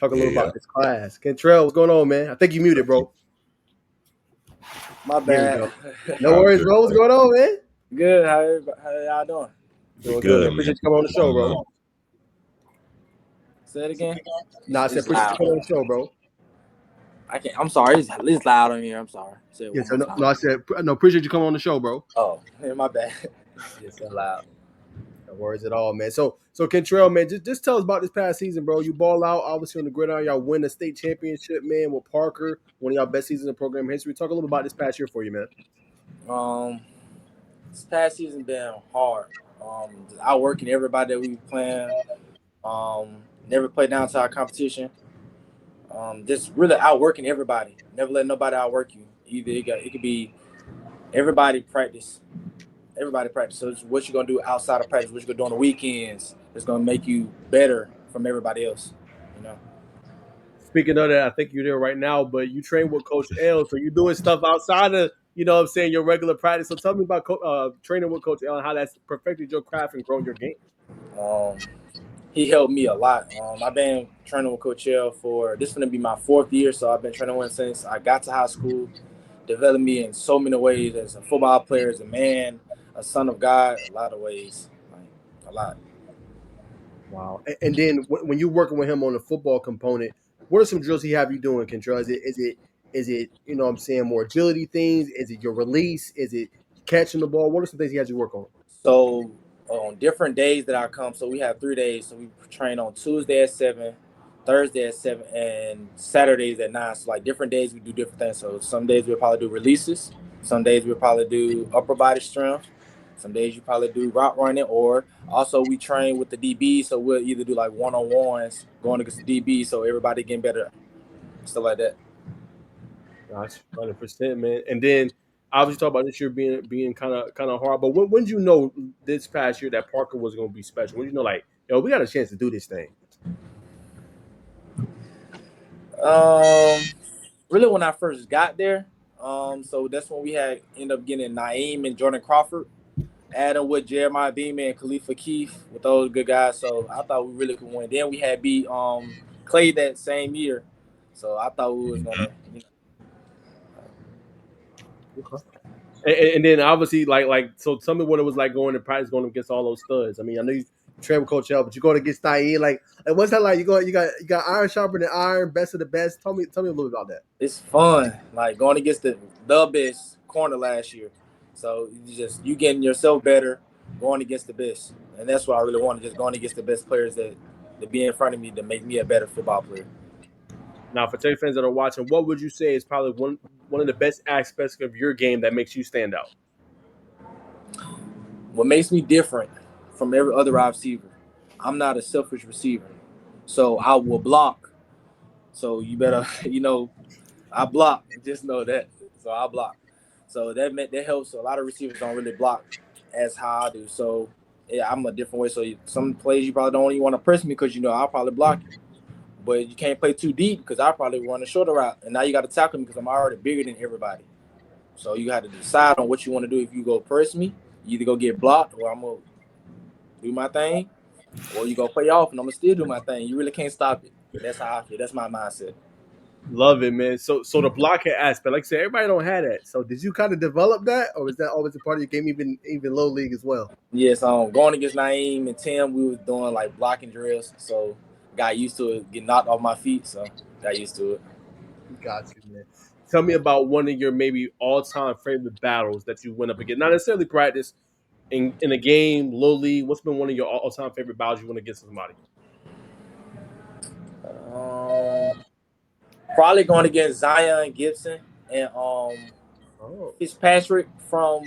talk a little about this class. Kentrell, what's going on, man? I think you muted, bro. My There we bad. go. No worries, bro. What's going on, man? Good. How y'all doing? Doing good, man. Appreciate you coming on the show, bro. Say it again. Nah, I said appreciate you coming on the show, bro. I'm sorry. It's loud on here. I'm sorry. Say it Yeah, one so more time. no, I said no. Appreciate you coming on the show, bro. Oh, my bad. It's so loud. No worries at all, man. So Kentrell, man, just tell us about this past season, bro. You ball out, obviously on the gridiron. Y'all win the state championship, man, with Parker. One of y'all best seasons in program history. Talk a little about this past year for you, man. This past season been hard. Outworking everybody that we playing. Never play down to our competition. Just really outworking everybody. Never let nobody outwork you. Either it could be everybody practice. Everybody practice. So it's what you're gonna do outside of practice, what you're gonna do on the weekends, is gonna make you better from everybody else. You know. Speaking of that, I think you're there right now, but you train with Coach L, so you're doing stuff outside of, what I'm saying, your regular practice. So tell me about training with Coach L and how that's perfected your craft and grown your game. He helped me a lot. I've been training with Coach L for, this is going to be my 4th year, so I've been training with him since I got to high school. Developed me in so many ways as a football player, as a man, a son of God, a lot of ways, a lot. Wow. And then when you're working with him on the football component, what are some drills he have you doing, Kentrell? Is it what I'm saying, more agility things? Is it your release? Is it catching the ball? What are some things he has you work on? So on different days that I come, so we have 3 days. So we train on Tuesday at 7, Thursday at 7, and Saturdays at 9. So like different days we do different things. So some days we'll probably do releases. Some days we'll probably do upper body strength. Some days you probably do route running, or also we train with the DB. So we'll either do like one-on-ones going against the DB, so everybody getting better, stuff like that. Gotcha, 100%, man. And then obviously talk about this year being kind of hard. But when did you know this past year that Parker was going to be special? When did you know, like, yo, we got a chance to do this thing? Really when I first got there. So that's when we ended up getting Naeem and Jordan Crawford, Adam with Jeremiah Beeman and Khalifa Keith with those good guys. So I thought we really could win. Then we had beat Clay that same year. So I thought we was gonna. Okay. And then obviously so tell me what it was like going to practice going against all those studs. I mean, I know you train with Coach L, but you going against Naeem, like what's that like? You got iron sharper than iron, best of the best. Tell me a little bit about that. It's fun, like going against the best corner last year. So you getting yourself better, going against the best, and that's what I really wanted. Just going against the best players that be in front of me to make me a better football player. Now, for Terry fans that are watching, what would you say is probably one of the best aspects of your game that makes you stand out? What makes me different from every other wide receiver, I'm not a selfish receiver. So I will block. So you better, I block. Just know that. So I block. So that helps. So a lot of receivers don't really block as how I do. So yeah, I'm a different way. So some plays you probably don't even want to press me because I'll probably block you. But you can't play too deep because I probably run a shorter route. And now you got to tackle me because I'm already bigger than everybody. So you have to decide on what you want to do. If you go press me, you either go get blocked or I'm going to do my thing, or you go play off and I'm going to still do my thing. You really can't stop it. That's how I feel. That's my mindset. Love it, man. So the blockhead aspect, like I said, everybody don't have that. So did you kind of develop that, or was that always a part of your game, even low league as well? Yes, going against Naeem and Tim, we was doing like blocking drills. So got used to it, get knocked off my feet. So got used to it. Got you, man. Tell me about one of your maybe all-time favorite battles that you went up against. Not necessarily practice, in a game, low league. What's been one of your all-time favorite battles you went against somebody? Probably going against Zion Gibson and Fitzpatrick from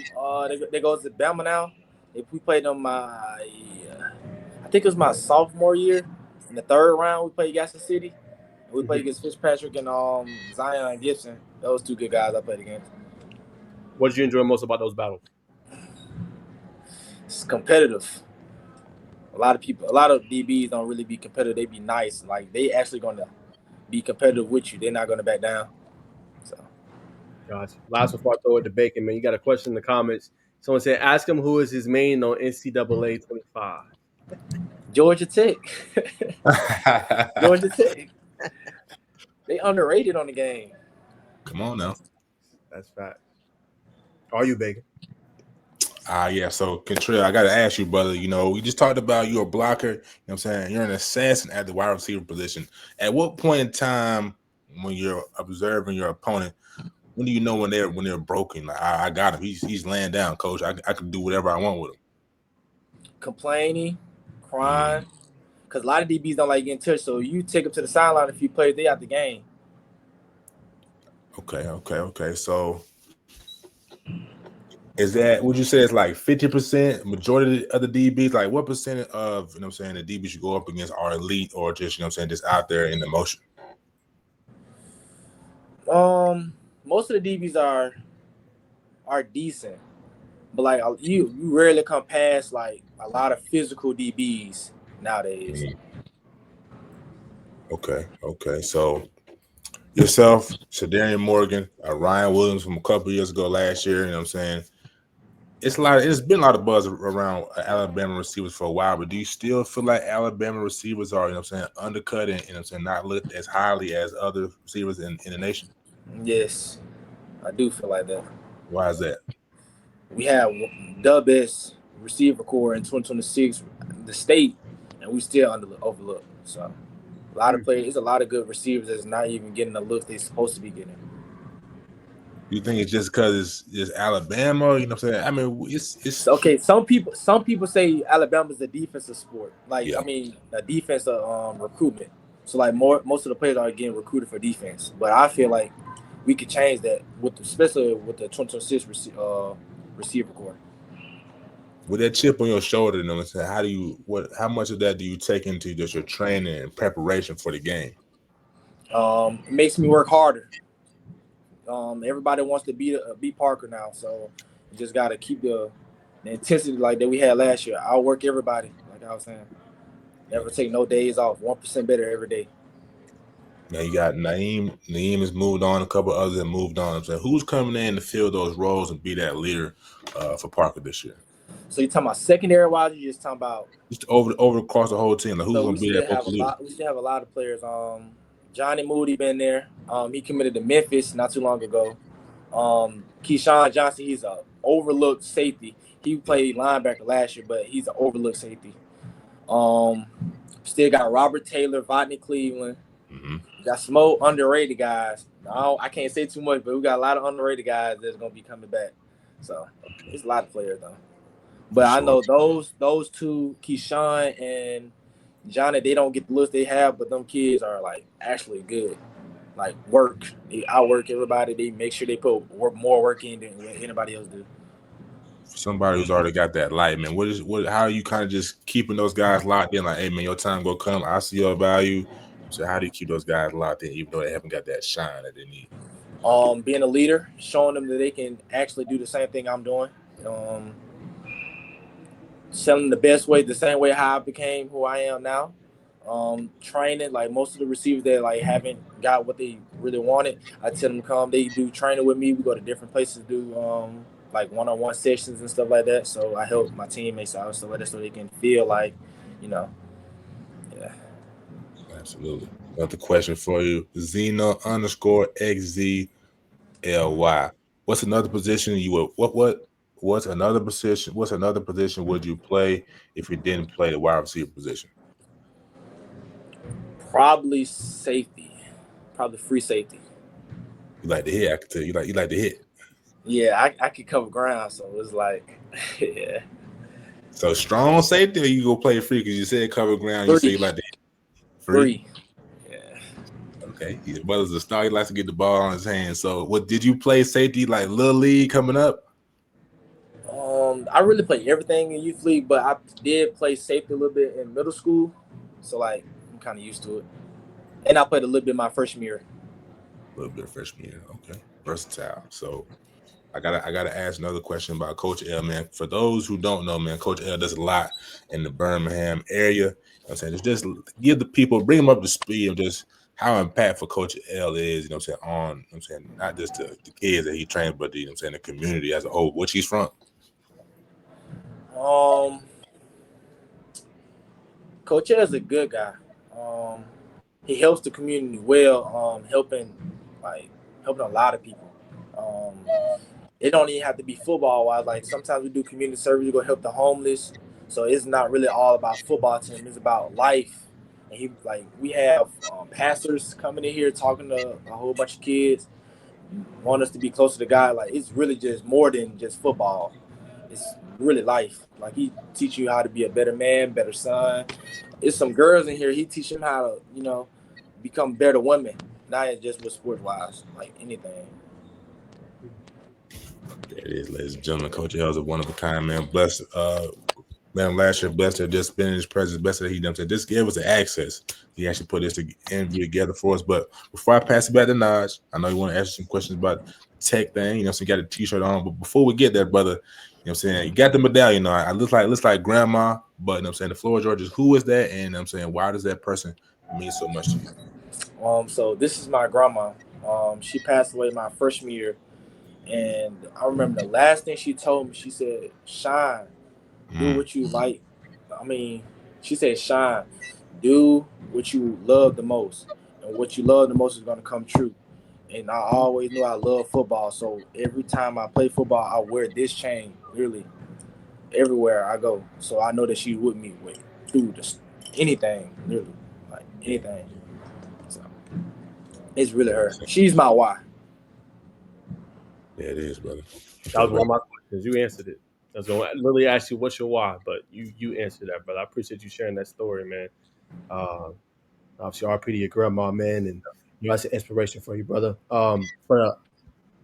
they goes to Bama now. If we played them I think it was my sophomore year in the 3rd round. We played Gaston City. We played against Fitzpatrick and Zion Gibson. Those two good guys I played against. What did you enjoy most about those battles? It's competitive. A lot of DBs don't really be competitive. They be nice. Like they actually going to be competitive with you. They're not going to back down. So. Gotcha. Last before I throw it to Bacon, man. You got a question in the comments. Someone said, ask him who is his main on NCAA 25. Georgia Tech. Georgia Tech. They underrated on the game. Come on now. That's fact. Are you Bacon? Yeah. So Kentrell, I gotta ask you, brother. We just talked about you're a blocker. You know what I'm saying? You're an assassin at the wide receiver position. At what point in time when you're observing your opponent, when do you know when they're broken? Like I got him. He's laying down, coach. I can do whatever I want with him. Complaining, crying, because a lot of DBs don't like getting touched. So you take them to the sideline. If you play, they out the game. Okay. So is that, would you say it's like 50% majority of the DBs? Like what percent of, the DBs you go up against are elite or just, just out there in the motion? Most of the DBs are decent, but like you rarely come past like a lot of physical DBs nowadays. Okay. So yourself, Shadarian Morgan, Ryan Williams from a couple years ago last year, it's been a lot of buzz around Alabama receivers for a while, but do you still feel like Alabama receivers are, undercut and not looked as highly as other receivers in the nation? Yes, I do feel like that. Why is that? We have the best receiver core in 2026, the state, and we still overlooked. So a lot of players, there's a lot of good receivers that's not even getting the look they're supposed to be getting. You think it's just because it's Alabama? You know what I'm saying? I mean, it's okay. Some people say Alabama's a defensive sport. Like yeah. I mean, a defensive recruitment. So like most of the players are getting recruited for defense. But I feel like we could change that especially with the 2026 receiver core. With that chip on your shoulder, how much of that do you take into just your training and preparation for the game? It makes me work harder. Everybody wants to beat Parker now, so you just got to keep the intensity like that we had last year. I'll work everybody, like I was saying. Never take no days off. 1% better every day. Now you got Naeem. Naeem has moved on. A couple others have moved on. So who's coming in to fill those roles and be that leader for Parker this year? So you talking about secondary wise? You just talking about just over across the whole team? Like who's going to be that vocal leader? We still have a lot of players. Johnny Moody been there. He committed to Memphis not too long ago. Keyshawn Johnson, he's a overlooked safety. He played linebacker last year, but he's an overlooked safety. Still got Robert Taylor, Vodney Cleveland. Mm-hmm. Got some more underrated guys. I can't say too much, but we got a lot of underrated guys that's gonna be coming back. So it's a lot of players though. But I know those two, Keyshawn and Johnny, they don't get the looks they have, but them kids are like actually good. Like they outwork everybody. They make sure they put more work in than anybody else do. For somebody who's already got that light, man, how are you kind of just keeping those guys locked in? Like, hey, man, your time gonna come. I see your value. So how do you keep those guys locked in, even though they haven't got that shine that they need? Being a leader, showing them that they can actually do the same thing I'm doing. Selling the best way, the same way how I became who I am now. Training, like most of the receivers that like haven't got what they really wanted, I tell them to come. They do training with me. We go to different places to do like one-on-one sessions and stuff like that. So I help my teammates out and stuff like that so they can feel like, yeah. Absolutely. Another question for you. Xena_XZLY. What's another position you would what's another position would you play if you didn't play the wide receiver position? Probably safety. Probably free safety. You like to hit, I can tell you like to hit. Yeah, I could cover ground, so it was like yeah. So strong safety, or you go play free because you said cover ground, you say you like to hit. Free. Yeah. Okay. His brother's a star. He likes to get the ball on his hands. So what did you play safety like little league coming up? I really played everything in youth league, but I did play safety a little bit in middle school. So like I'm kind of used to it. And I played a little bit my freshman year. A little bit of freshman year. Okay. Versatile. So I gotta ask another question about Coach L, man. For those who don't know, man, Coach L does a lot in the Birmingham area. You know what I'm saying? Just give the people, bring them up to speed of just how impactful Coach L is, not just the kids that he trains, but the community as a whole. Which he's from? Coach L is a good guy. he helps the community well, helping a lot of people. Um, it don't even have to be football wise. Like sometimes we do community service, we go help the homeless. So it's not really all about football to him. It's about life. And we have pastors coming in here talking to a whole bunch of kids, want us to be closer to God. Like it's really just more than just football. It's really life. Like he teach you how to be a better man, better son. It's some girls in here. He teach them how to, become better women. Not just with sports wise, like anything. There it is, ladies and gentlemen. Coach L is a one of a kind, man. Blessed, man. Last year, blessed to just been in his presence. Blessed that he done said this gave us the access. He actually put this interview together for us. But before I pass it back to Najeh, I know you want to ask some questions about the tech thing. So you got a T-shirt on. But before we get there, brother, I'm saying, you got the medallion. I looks like grandma. But I'm saying the floor is yours. Who is that? And I'm saying, why does that person mean so much to you? So this is my grandma. She passed away my freshman year. And I remember the last thing she told me, she said, "Shine, do what you like." I mean, she said, "Shine, do what you love the most. And what you love the most is going to come true." And I always knew I love football. So every time I play football, I wear this chain, literally, everywhere I go. So I know that she's with me through anything, literally, like anything. So it's really her. She's my why. Yeah, it is, brother. That was one of my questions. You answered it. I was going to literally ask you what's your why, but you answered that, brother. I appreciate you sharing that story, man. Obviously, RP to your grandma, man, and that's an inspiration for you, brother. But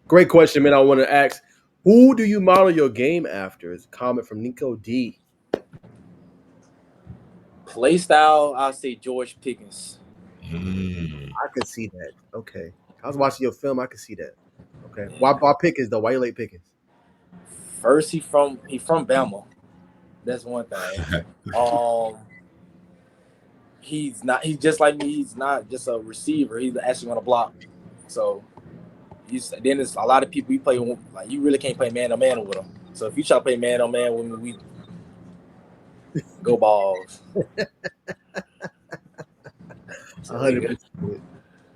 great question, man. I want to ask, who do you model your game after? It's a comment from Nico D. Play style, I'll say George Pickens. I could see that. Okay, I was watching your film. I could see that. Okay, why Pickens though? Why you like Pickens? First, he from Bama. That's one thing. He's just like me. He's not just a receiver. He's actually going to block. So then there's a lot of people you play with, like you really can't play man on man with them. So if you try to play man on man with me, we go balls. 100%.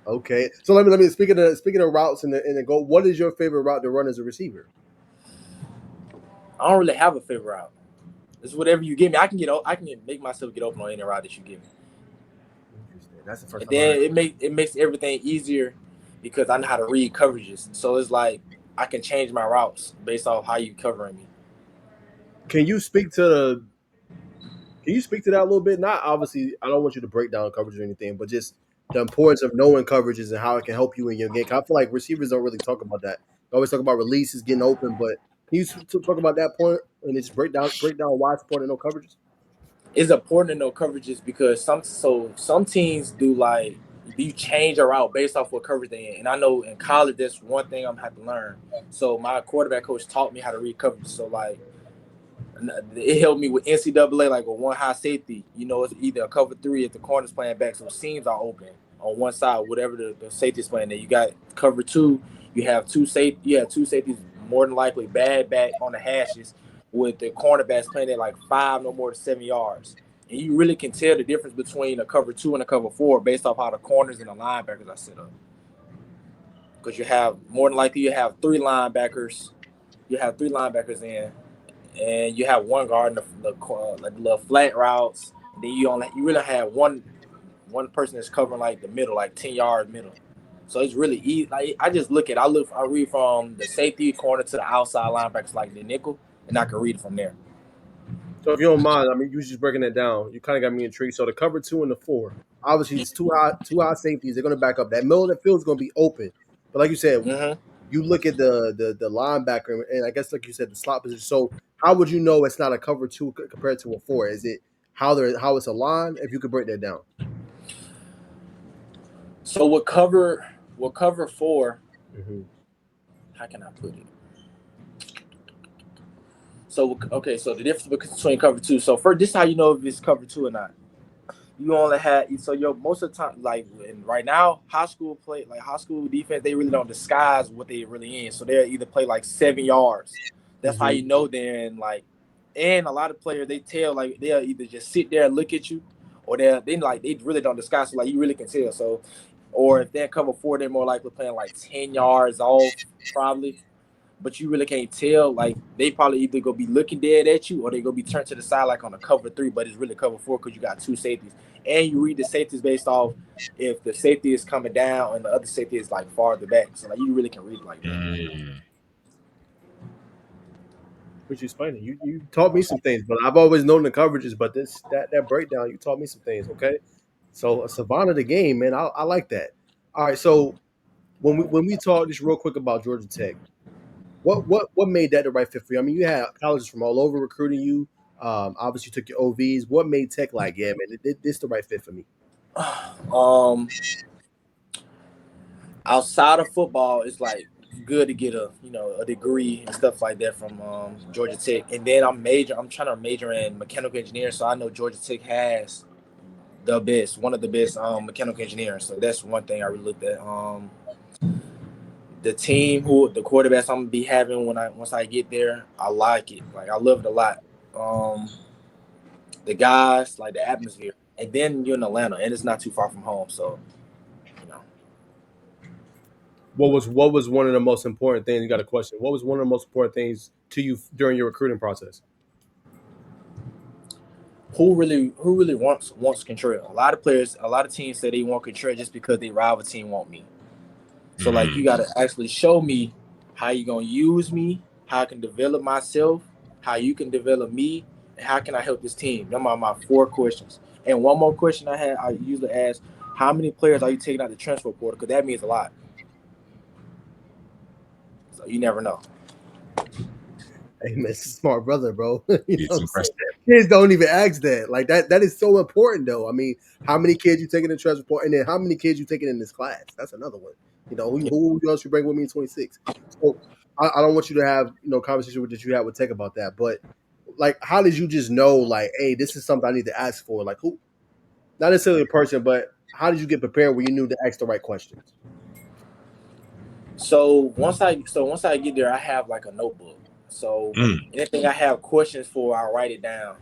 Okay, so let me speaking of routes and the goal. What is your favorite route to run as a receiver? I don't really have a favorite route. It's whatever you give me. I can make myself get open on any route that you give me. Interesting. That's the first. And then it makes everything easier because I know how to read coverages. So it's like I can change my routes based off how you covering me. Can you speak to that a little bit? Not obviously, I don't want you to break down coverage or anything, but just the importance of knowing coverages and how it can help you in your game. I feel like receivers don't really talk about that. They always talk about releases, getting open, but can you talk about that point and just break down why it's important to know coverages? It's important to know coverages because some teams do you change a route based off what coverage they in. And I know in college that's one thing I'm gonna have to learn. So my quarterback coach taught me how to read coverage. So it helped me with NCAA, like with one high safety. It's either a cover 3 if the corner's playing back, so seams are open on one side, whatever the safety's playing there. You got cover 2, you have two safeties more than likely bad back on the hashes with the cornerbacks playing at like 5, no more than 7 yards. And you really can tell the difference between a cover 2 and a cover 4 based off how the corners and the linebackers are set up. Because you have more than likely you have 3 linebackers. You have 3 linebackers in. And you have one guard in the little flat routes. And then you really have one person that's covering like the middle, like 10-yard middle. So it's really easy. Like I read from the safety corner to the outside linebackers, like the nickel, and I can read it from there. So if you don't mind, I mean, you just breaking it down. You kind of got me intrigued. So the cover 2 and the 4, obviously it's two high safeties. They're going to back up. That middle of the field is going to be open. But like you said, you look at the linebacker, and I guess like you said, the slot position. So how would you know it's not a cover 2 compared to a 4? Is it how it's aligned? If you could break that down. So what cover 4? How can I put it? So the difference between cover 2. So first, this is how you know if it's cover 2 or not. You only had most of the time, like right now, high school defense, they really don't disguise what they really in. So they'll either play like 7 yards. That's how you know. Then and a lot of players they tell they'll either just sit there and look at you, or they really don't disguise. So like you really can tell. So, or if they're cover 4, they're more likely playing like 10 yards off probably. But you really can't tell. Like they probably either gonna be looking dead at you or they gonna be turned to the side like on a cover 3, but it's really cover 4 because you got 2 safeties, and you read the safeties based off if the safety is coming down and the other safety is like farther back. So like you really can read it like that. Mm. What you explaining? You taught me some things, but I've always known the coverages. But that breakdown, you taught me some things. Okay, so a savant of the game, man. I like that. All right, so when we talk just real quick about Georgia Tech, what made that the right fit for you? I mean, you had colleges from all over recruiting you. Obviously, you took your OVs. What made Tech like, yeah, man, this the right fit for me? Outside of football, it's like good to get a degree and stuff like that from Georgia Tech. And then I'm trying to major in mechanical engineering, so I know Georgia Tech has one of the best mechanical engineers. So that's one thing I really looked at. The team, the quarterbacks I'm gonna be having once I get there, I like it. Like I love it a lot. The guys, like the atmosphere, and then you're in Atlanta, and it's not too far from home, so you know. What was one of the most important things? You got a question. What was one of the most important things to you during your recruiting process? Who really wants Kentrell? A lot of teams say they want Kentrell just because their rival team want me. So like you Mm. gotta actually show me how you gonna use me, how I can develop myself, how you can develop me, and how can I help this team? Them are my 4 questions. And one more question I usually ask: how many players are you taking out the transfer portal? Because that means a lot. So you never know. Hey, man, it's a smart brother, bro. You know It's what I'm saying? impressive. Kids don't even ask that. Like that is so important, though. I mean, how many kids you taking in the transfer report, and then how many kids you taking in this class? That's another one. You know, who else you bring with me in 26? So I don't want you to have conversation that you had with Tech about that, but like, how did you just know, like, hey, this is something I need to ask for? Like, who? Not necessarily a person, but how did you get prepared where you knew to ask the right questions? So once I get there, I have like a notebook. So Mm. anything I have questions for, I write it down.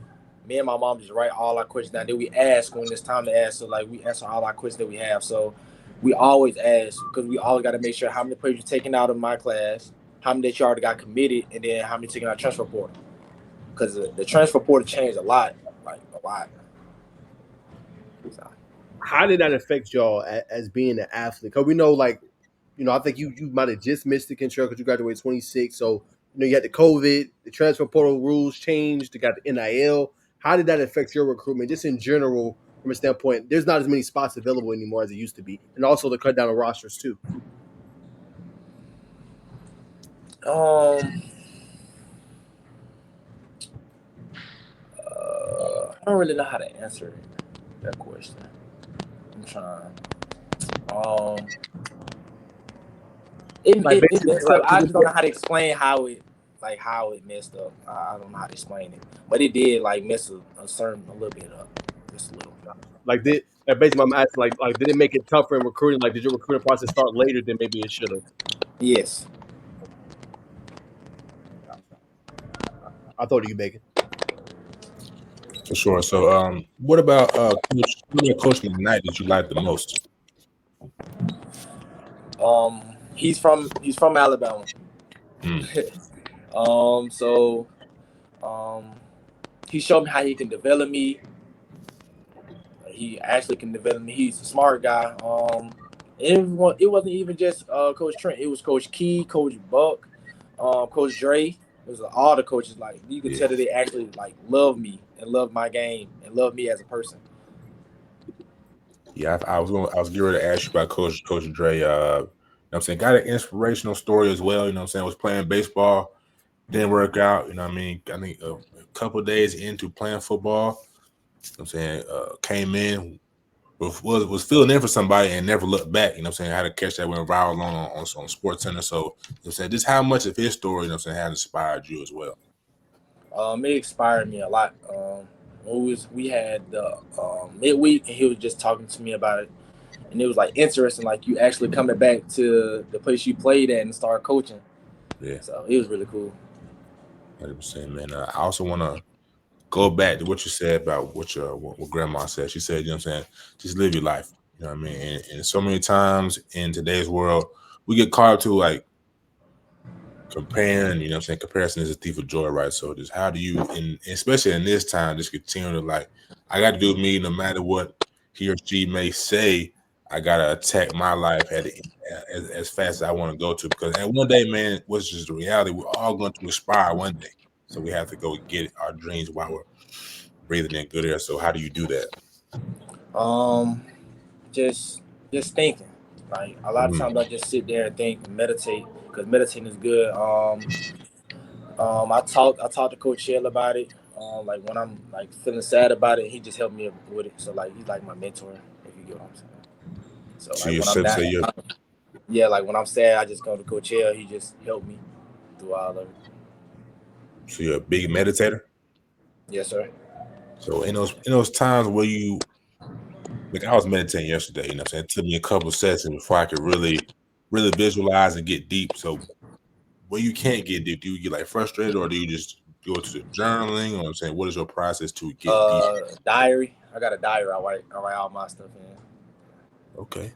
Me and my mom just write all our questions down. Then we ask when it's time to ask. So like we answer all our questions that we have. So we always ask because we always got to make sure how many players you're taking out of my class, how many that you already got committed, and then how many taking out transfer portal. Because the transfer portal changed a lot, like a lot. So, How did that affect y'all as being an athlete? Because we know, like, I think you might have just missed the control because you graduated 26. So, you had the COVID, the transfer portal rules changed, you got the NIL. How did that affect your recruitment, just in general, from a standpoint? There's not as many spots available anymore as it used to be, and also the cut down of rosters too. um, I don't really know how to answer that question. I'm trying. Um, it, Like it, it basically, messed up. I just don't know how to explain how it messed up. I don't know how to explain it, but it did like mess a little bit up, just a little. basically, I'm asking, like, did it make it tougher in recruiting? Like, did your recruiting process start later than maybe it should have? Yes. I thought you bacon. For sure. So, what about Coach McKnight that you like the most? He's from Alabama. Mm. So um, he showed me how he can develop me. He actually can develop me. He's a smart guy. It wasn't even just Coach Trent. It was Coach Key, Coach Buck, Coach Dre. It was all the coaches. Like you could Yeah. tell that they actually like love me and love my game and love me as a person. Yeah, I was getting ready to ask you about Coach Dre. You know what I'm saying, got an inspirational story as well. You know what I'm saying, was playing baseball, didn't work out. You know what I mean? I think a couple of days into playing football, you know what I'm saying, came in, was filling in for somebody and never looked back. You know what I'm saying? Had to catch that went viral on Sports Center. So, you know what I'm saying, just how much of his story, you know what I'm saying, has inspired you as well. It inspired me a lot. We had the midweek and he was just talking to me about it, and it was like interesting, like you actually coming back to the place you played at and start coaching. Yeah, So it was really cool. 100%, man. I also want to go back to what you said about what grandma said. She said, you know what I'm saying, just live your life. You know what I mean? And so many times in today's world, we get caught up to like comparing, you know what I'm saying? Comparison is a thief of joy, right? So just how do you, and especially in this time, just continue to like, I got to do me no matter what he or she may say. I got to attack my life as fast as I want to go to, because and one day, man, what's just the reality, we're all going to expire one day. So we have to go get our dreams while we're breathing in good air. So how do you do that? Just thinking. Like a lot of Mhm. times I just sit there and think and meditate because meditating is good. I talked to Coach Hill about it. Like when I'm like feeling sad about it, he just helped me with it. So like he's like my mentor, if you get what I'm saying. So So like you when I'm so not, you're yeah, like when I'm sad, I just go to Coach Hill. He just helped me through all of it. so you're a big meditator. Yes, sir. So in those times where you like I was meditating yesterday, you know what I'm saying? It took me a couple of sessions before I could really visualize and get deep. So where you can't get deep, do you get like frustrated or do you just go to the journaling? Or I'm saying, what is your process to get deep? Diary. I got a diary. I write all my stuff in. Okay.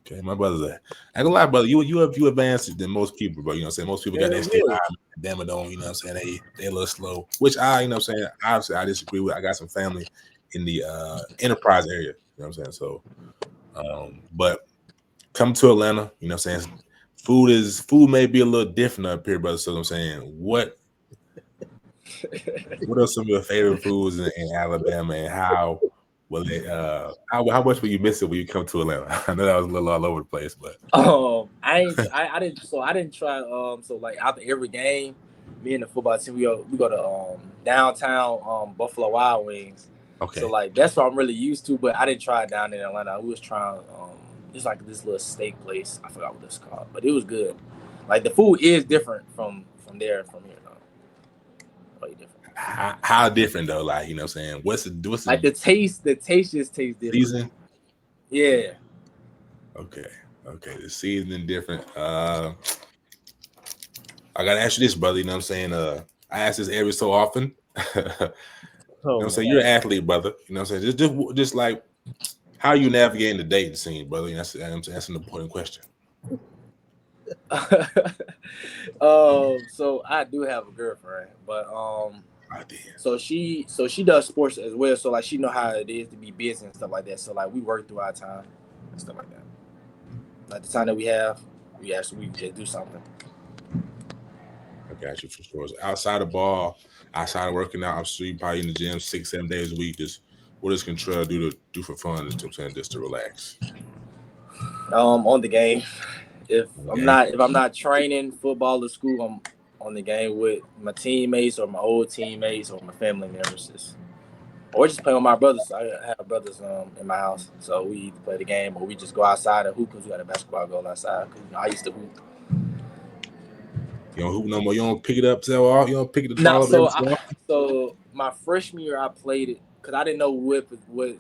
Okay. My brother's I ain't gonna lie, brother. You advanced than most people, bro. You know what I'm saying? Most people got Hell their still yeah. high, damn it don't, you know what I'm saying? They a little slow. Which I, you know what I'm saying, obviously I disagree with. I got some family in the enterprise area. You know what I'm saying? So but come to Atlanta, you know what I'm saying? Food may be a little different up here, brother. So I'm saying, what are some of your favorite foods in Alabama, and how will it how much will you miss it when you come to Atlanta? I know that was a little all over the place, but I didn't try. So like after every game, me and the football team we go to downtown Buffalo Wild Wings. So okay. like that's what I'm really used to. But I didn't try it down in Atlanta. We was trying it's like this little steak place. I forgot what it's called, but it was good. Like the food is different from there and from here. Though. Way different. How different though? Like, you know what I'm saying? What's Like the the taste just tastes different. season? Yeah. Okay. Okay. The seasoning different. I gotta ask you this, brother. You know what I'm saying? I ask this every so often. You know what Oh I'm my saying? You're an athlete, brother. You know what I'm saying? Just like how you navigating the dating scene, brother. You know, that's an important question. So I do have a girlfriend, but I did. so she does sports as well. So like she know how it is to be busy and stuff like that. So like we work through our time and stuff like that. Like the time that we have, we just do something. I got you for sure. So outside of ball, outside of working out, I'm sure you probably in the gym 6, 7 days a week. Just what does Kentrell do for fun? Just to relax. On the game. If On the I'm game. not training football or school, I'm on the game with my teammates or my old teammates or my family members. Or just play with my brothers. I have brothers in my house, so we either play the game or we just go outside and hoop because we got a basketball goal outside. Cause I used to hoop. You don't hoop no more. You don't pick it up so often. You don't pick the Not ball up every so. so often. So my freshman year, I played it because I didn't know what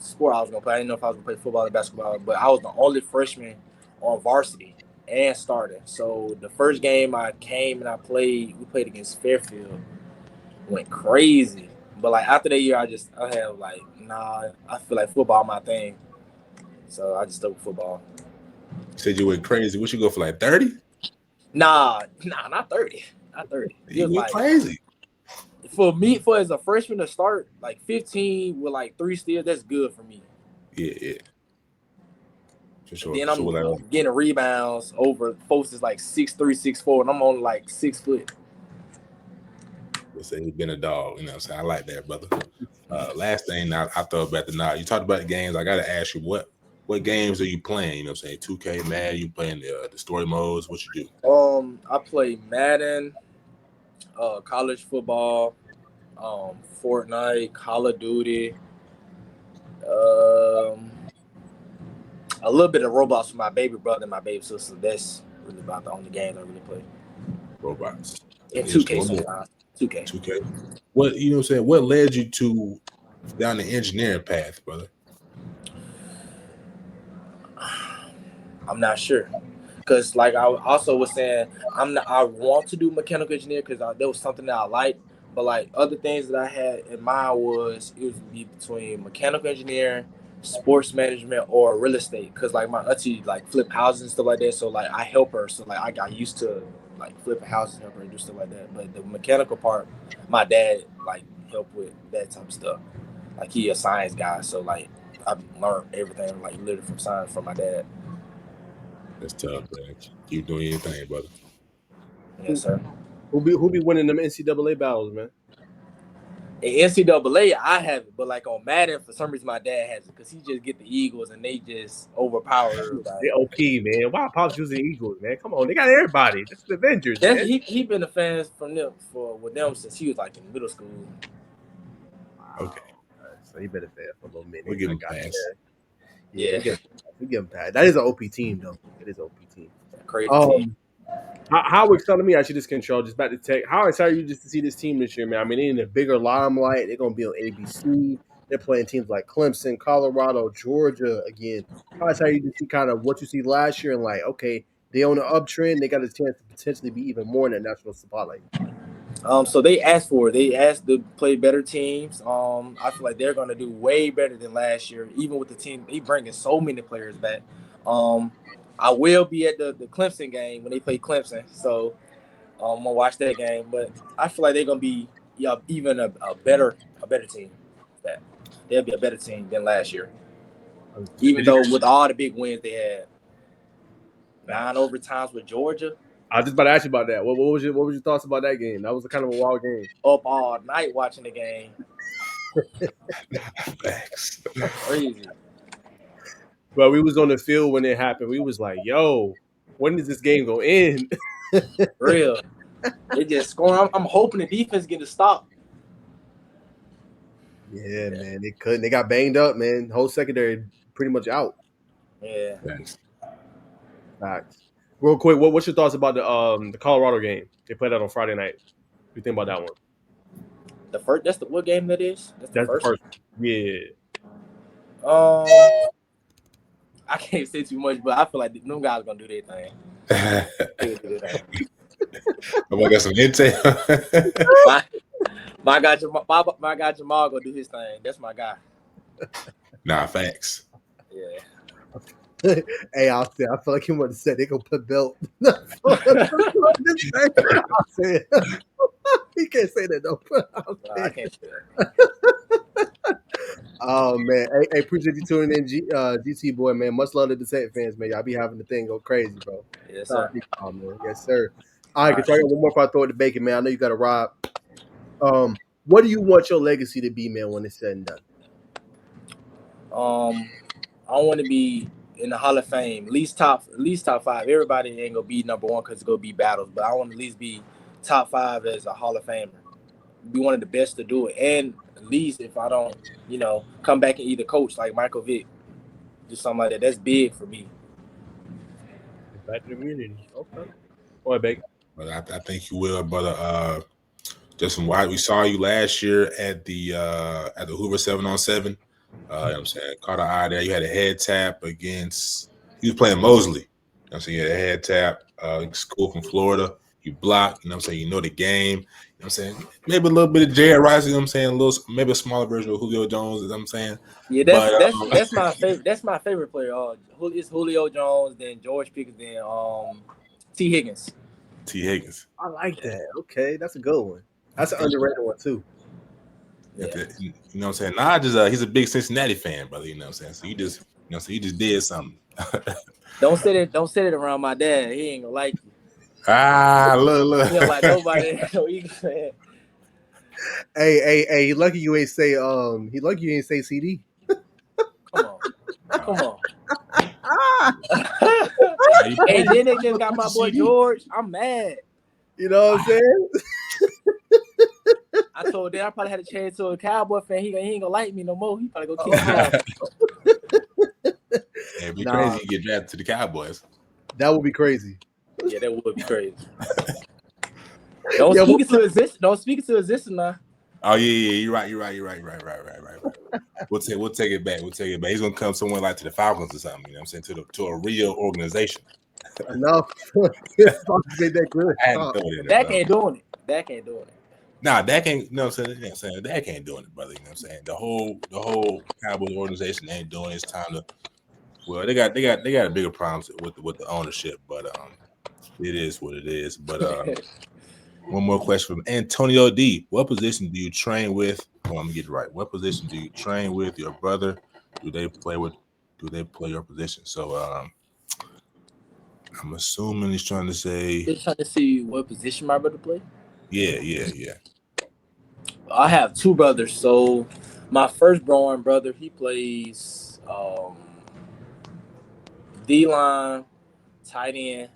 sport I was gonna play. I didn't know if I was gonna play football or basketball. But I was the only freshman on varsity and starting. So the first game I came and I played, we played against Fairfield. Went crazy. But like after that year, I have like I feel like football my thing. So I just stuck with football. You said you went crazy. What you go for like 30? Not 30. Not 30. You Just went like crazy. for me, for as a freshman to start like 15 with like 3 steals, that's good for me. Yeah, yeah, for And sure, then for I'm sure. Like, getting rebounds over folks is like 6'3", 6'4", and I'm only like 6 foot. let's say he's been a dog. You know what I'm saying? I like that, brother. Last thing I throw back the nod. You talked about the games. I gotta ask you what games are you playing? You know what I'm saying? 2K, Mad, you playing the story modes, what you do? I play Madden, college football, Fortnite, Call of Duty, um, a little bit of Roblox with my baby brother and my baby sister. That's really about the only games I really play. Robots. And And just 2K one more. sometimes. 2K. 2K. What you know what I'm saying? What led you to down the engineering path, brother? I'm not sure. Because like I also was saying, I want to do mechanical engineer because that was something that I like, But like other things that I had in mind was it would be between mechanical engineering, sports management, or real estate. Cause like my auntie like flip houses and stuff like that. So like I help her. So like I got used to like flipping houses and help her and do stuff like that. But the mechanical part, my dad like helped with that type of stuff. Like he a science guy, so like I've learned everything like literally from science from my dad. That's tough, man. Keep doing your thing, brother. Yes, sir. Who be winning them NCAA battles, man? In NCAA, I have it, but like on Madden, for some reason my dad has it because he just get the Eagles and they just overpower They everybody. OP, man. Why Pops using Eagles, man? Come on, they got everybody. This is the Avengers, That's man. he been a fan from them with them since he was like in middle school. Okay. So he been a fan for a little minute. We'll give I him got a pass. that. Yeah, We give him pass. That is an OP team, though. It is an OP team. crazy team. How excited me actually this control just about to take. How excited are you just to see this team this year, man? I mean, they're in a bigger limelight. They're gonna be on ABC. They're playing teams like Clemson, Colorado, Georgia again. How excited are you to see kind of what you see last year and like, okay, they on the uptrend. They got a chance to potentially be even more in the national spotlight. So they asked for it. They asked to play better teams. I feel like they're gonna do way better than last year, even with the team. They bringing so many players back. I will be at the Clemson game when they play Clemson, so I'm gonna watch that game. But I feel like they're gonna be even a better team. That they'll be a better team than last year, even though with all the big wins they had, 9 overtimes with Georgia. I was just about to ask you about that. What was your thoughts about that game? That was a kind of a wild game. Up all night watching the game. Thanks. Crazy. But we was on the field when it happened. We was like, "Yo, when is this game gonna end?" Real. They just scoring. I'm hoping the defense get a stop. Yeah, man, they couldn't. They got banged up, man. Whole secondary pretty much out. Yeah. Thanks. Facts. Real quick, what's your thoughts about the Colorado game? They played that on Friday night. What do you think about that one? The first. That's the what game that is? That's the first. Yeah. I can't say too much, but I feel like them guys are gonna do their thing. I got some intel. my guy Jamal gonna do his thing. That's my guy. Nah, facts. Yeah. Hey, I'll say. I feel like he would have said they gonna put belt. I'll say it. He can't say that though. I can't say that. Oh man, hey, appreciate you tuning in, GT boy, man. Much love to the Descent fans, man. Y'all be having the thing go crazy, bro. Yes, sir. Oh, man. Yes, sir. All right, Kentrell, one more if I throw it to Bacon, man. I know you got to ride. What do you want your legacy to be, man, when it's said and done? I want to be in the Hall of Fame, at least top 5. Everybody ain't gonna be number 1 because it's gonna be battles, but I want to at least be top 5 as a Hall of Famer. Be one of the best to do it, and at least if I don't, come back and either coach like Michael Vick, do something like that. That's big for me. Back to the community. Okay. Go ahead, Bacon. But I think you will, brother. Just from why we saw you last year at the Hoover 7-on-7. You know what I'm saying? Caught an eye there. You had a head tap against. He was playing Mosley. You know what I'm saying? You had a head tap. School from Florida. You blocked. You know what I'm saying? You know the game. You know what I'm saying? Maybe a little bit of Jared Rice. You know what I'm saying? Maybe a smaller version of Julio Jones. You know what I'm saying? Yeah, that's my favorite. That's my favorite player. It's Julio Jones, then George Pickens, then T. Higgins. I like that. Okay, that's a good one. That's an underrated one too. Yeah. You know what I'm saying? Najeh, he's a big Cincinnati fan, brother. You know what I'm saying? So you just did something. Don't say it around my dad. He ain't gonna like you. Look. He don't like nobody. Hey, lucky you ain't say CD. Come on. Hey, then they just got my boy George. I'm mad. You know what I'm saying? I told Dan I probably had to change to a Cowboy fan. He ain't gonna like me no more. He probably go kick me out. It'd be crazy to get drafted to the Cowboys. That would be crazy. Yeah, that would be crazy. Don't speak it to exist. Don't speak it to existence now. Oh yeah, you're right. We'll take it back. He's gonna come somewhere like to the Falcons or something. You know what I'm saying? To a real organization. Enough. That ain't doing it. Nah, that can't. You know what I'm saying? You know what I'm saying? That can't doing it, brother. You know what I'm saying? The whole Cowboys organization ain't doing it. It's time to. Well, they got a bigger problems with the ownership, but it is what it is. But one more question from Antonio D. What position do you train with? Oh, let me get it right. What position do you train with your brother? Do they play your position? So I'm assuming he's trying to say. Just trying to see what position my brother play. Yeah. I have two brothers. So my firstborn brother, he plays D line, tight end,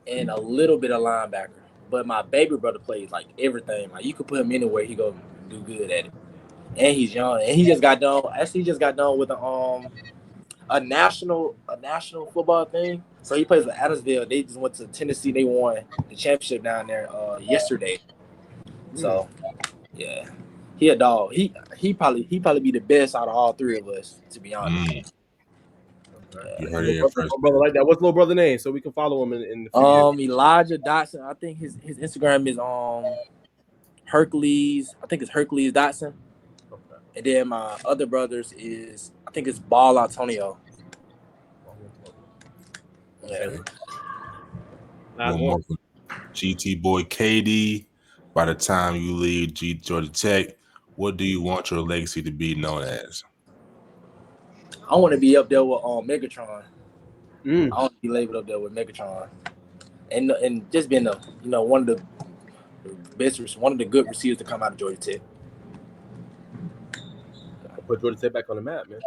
and a little bit of linebacker. But my baby brother plays like everything. Like you could put him anywhere, he gonna do good at it. And he's young. And he just got done. Actually, he just got done with a national football thing. So he plays with Adamsville. They just went to Tennessee. They won the championship down there yesterday. So yeah, he a dog. He probably be the best out of all three of us, to be honest. You heard it here first. Brother like that. What's little brother name so we can follow him in the future? Elijah Dotson. I think his Instagram is Hercules. I think it's Hercules Dotson. Okay. And then my other brothers is I think it's Ball Antonio. Yeah. One more from GT boy KD. By the time you leave Georgia Tech, what do you want your legacy to be known as? I want to be up there with Megatron. I want to be labeled up there with Megatron, and just being one of the best, one of the good receivers to come out of Georgia Tech. Put Georgia Tech back on the map, man.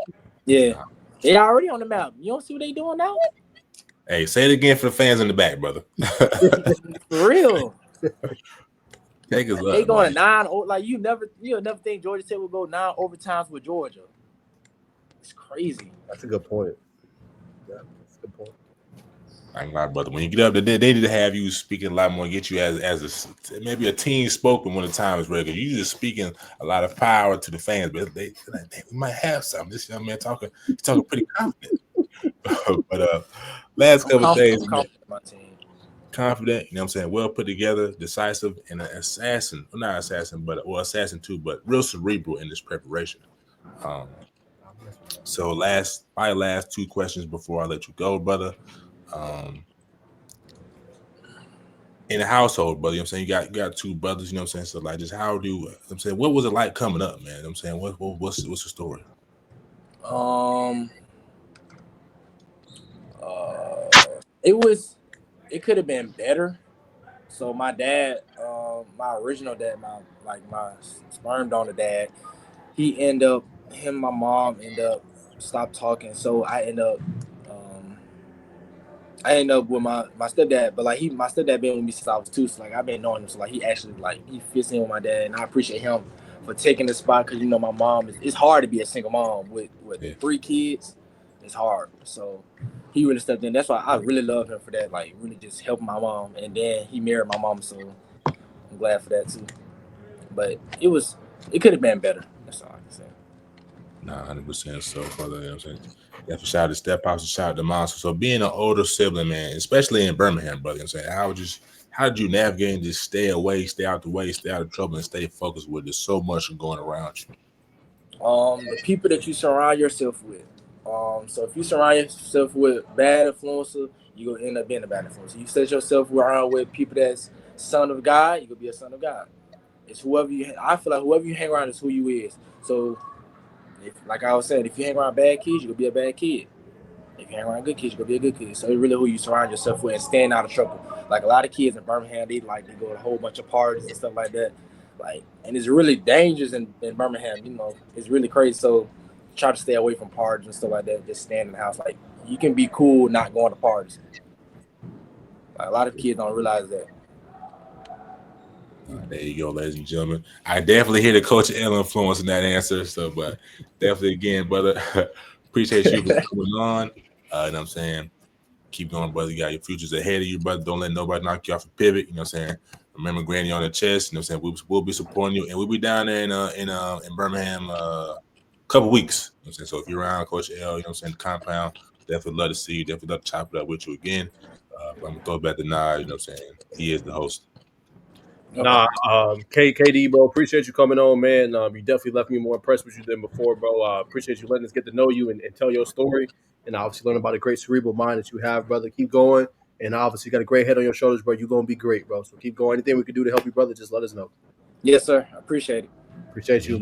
Yeah, they already on the map. You don't see what they doing now? Hey, say it again for the fans in the back, brother. For real. Take us up. They going 9. Like you'll never think Georgia Tech will go 9 overtimes with Georgia. It's crazy. That's a good point. Yeah, that's a good point. I ain't lying, brother. When you get up there, they need to have you speaking a lot more, get you as maybe a team spoken when the time is ready. You just speaking a lot of power to the fans, but they we might have something. This young man talking pretty confident. But last couple of days, my team. Confident, you know what I'm saying? Well put together, decisive, and an assassin. Well, not assassin, but assassin too, but real cerebral in this preparation. So my last two questions before I let you go, brother. In the household, brother, you know what I'm saying? You got two brothers, you know what I'm saying? So like just how do I'm saying what was it like coming up, man? You know what I'm saying? What's the story? It could have been better. So my dad, my original dad, my sperm donor dad, him and my mom end up stopped talking. So I end up with my stepdad, but like my stepdad been with me since I was 2, so like I've been knowing him, so like he actually he fits in with my dad, and I appreciate him for taking the spot because my mom it's hard to be a single mom with 3 kids. It's hard, so he really stepped in. That's why I really love him for that, like really just helping my mom, and then he married my mom, so I'm glad for that too. But it could have been better. That's all I can say. Nah, 100%. So, brother, you know what I'm saying? That's a shout out to Step House, a shout out to Monster. So, being an older sibling, man, especially in Birmingham, brother, you know what I'm saying? How did you navigate and just stay away, stay out the way, stay out of trouble, and stay focused with there's so much going around you? The people that you surround yourself with. So if you surround yourself with bad influences, you're gonna end up being a bad influence. You set yourself around with people that's son of God, you're gonna be a son of God. It's I feel like whoever you hang around is who you is. So like I was saying, if you hang around bad kids, you're gonna be a bad kid. If you hang around good kids, you're gonna be a good kid. So it's really who you surround yourself with and staying out of trouble. Like a lot of kids in Birmingham, they go to a whole bunch of parties and stuff like that. And it's really dangerous in Birmingham, it's really crazy. So try to stay away from parties and stuff like that. Just stay in the house. Like you can be cool not going to parties. Like a lot of kids don't realize that. There you go, ladies and gentlemen. I definitely hear the Coach L influence in that answer. So, but definitely again, brother, appreciate you for coming on. You know what I'm saying? Keep going, brother. You got your futures ahead of you, brother. Don't let nobody knock you off a pivot. You know what I'm saying? Remember Granny on the chest. You know what I'm saying? We'll be supporting you, and we'll be down there in Birmingham a couple weeks. You know what I'm saying? So if you're around, Coach L, you know what I'm saying, the compound, definitely love to see you. Definitely love to chop it up with you again. But I'm gonna throw it back to Najeh. You know what I'm saying? He is the host. Nah, KD, bro, appreciate you coming on, man. You definitely left me more impressed with you than before, bro. Appreciate you letting us get to know you and tell your story, and obviously learn about the great cerebral mind that you have, brother. Keep going, and obviously you got a great head on your shoulders, bro. You're gonna be great, bro. So keep going. Anything we can do to help you, brother, just let us know. Yes, sir. I appreciate it. Appreciate you, man.